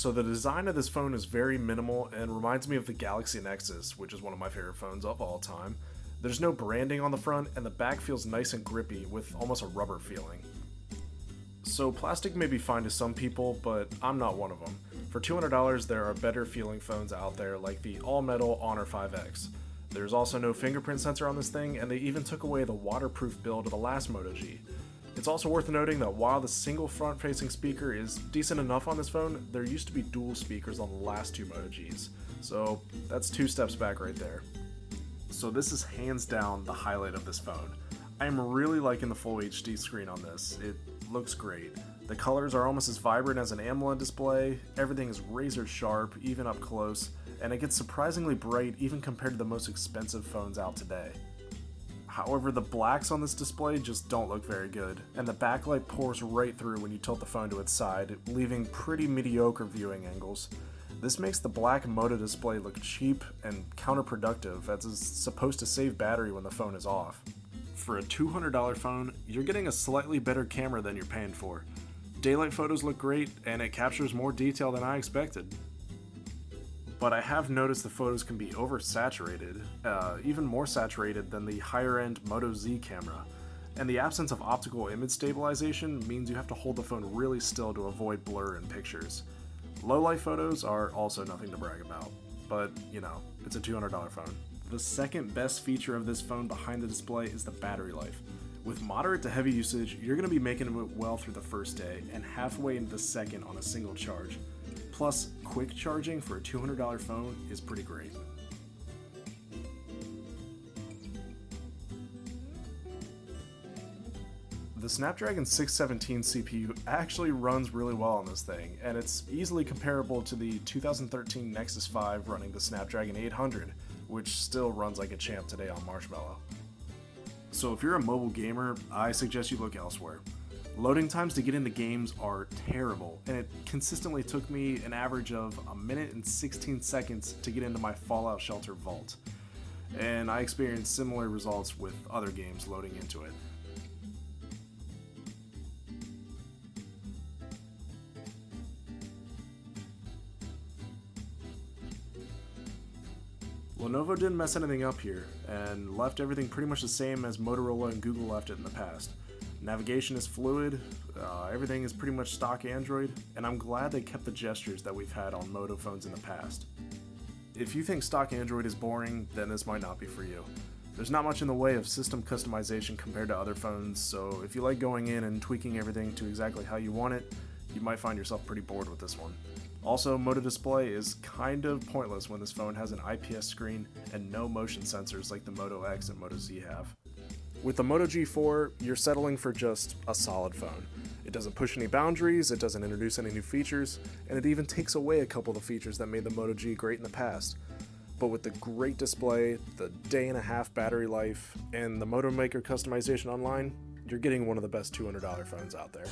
So the design of this phone is very minimal and reminds me of the Galaxy Nexus, which is one of my favorite phones of all time. There's no branding on the front, and the back feels nice and grippy with almost a rubber feeling. So plastic may be fine to some people, but I'm not one of them. For $200, there are better feeling phones out there like the all-metal Honor 5X. There's also no fingerprint sensor on this thing, and they even took away the waterproof build of the last Moto G. It's also worth noting that while the single front-facing speaker is decent enough on this phone, there used to be dual speakers on the last two Moto Gs, so that's 2 steps back right there. So this is hands down the highlight of this phone. I am really liking the full HD screen on this. It looks great. The colors are almost as vibrant as an AMOLED display, everything is razor sharp, even up close, and it gets surprisingly bright even compared to the most expensive phones out today. However, the blacks on this display just don't look very good, and the backlight pours right through when you tilt the phone to its side, leaving pretty mediocre viewing angles. This makes the black Moto display look cheap and counterproductive, as it's supposed to save battery when the phone is off. For a $200 phone, you're getting a slightly better camera than you're paying for. Daylight photos look great, and it captures more detail than I expected. But I have noticed the photos can be oversaturated, even more saturated than the higher-end Moto Z camera. And the absence of optical image stabilization means you have to hold the phone really still to avoid blur in pictures. Low-light photos are also nothing to brag about, but you know, it's a $200 phone. The second best feature of this phone behind the display is the battery life. With moderate to heavy usage, you're going to be making it well through the first day and halfway into the second on a single charge. Plus, quick charging for a $200 phone is pretty great. The Snapdragon 617 CPU actually runs really well on this thing, and it's easily comparable to the 2013 Nexus 5 running the Snapdragon 800, which still runs like a champ today on Marshmallow. So if you're a mobile gamer, I suggest you look elsewhere. Loading times to get into games are terrible, and it consistently took me an average of 1 minute and 16 seconds to get into my Fallout Shelter vault. And I experienced similar results with other games loading into it. Lenovo didn't mess anything up here, and left everything pretty much the same as Motorola and Google left it in the past. Navigation is fluid, everything is pretty much stock Android, and I'm glad they kept the gestures that we've had on Moto phones in the past. If you think stock Android is boring, then this might not be for you. There's not much in the way of system customization compared to other phones, so if you like going in and tweaking everything to exactly how you want it, you might find yourself pretty bored with this one. Also, Moto Display is kind of pointless when this phone has an IPS screen and no motion sensors like the Moto X and Moto Z have. With the Moto G4, you're settling for just a solid phone. It doesn't push any boundaries, it doesn't introduce any new features, and it even takes away a couple of the features that made the Moto G great in the past. But with the great display, the day-and-a-half battery life, and the Moto Maker customization online, you're getting one of the best $200 phones out there.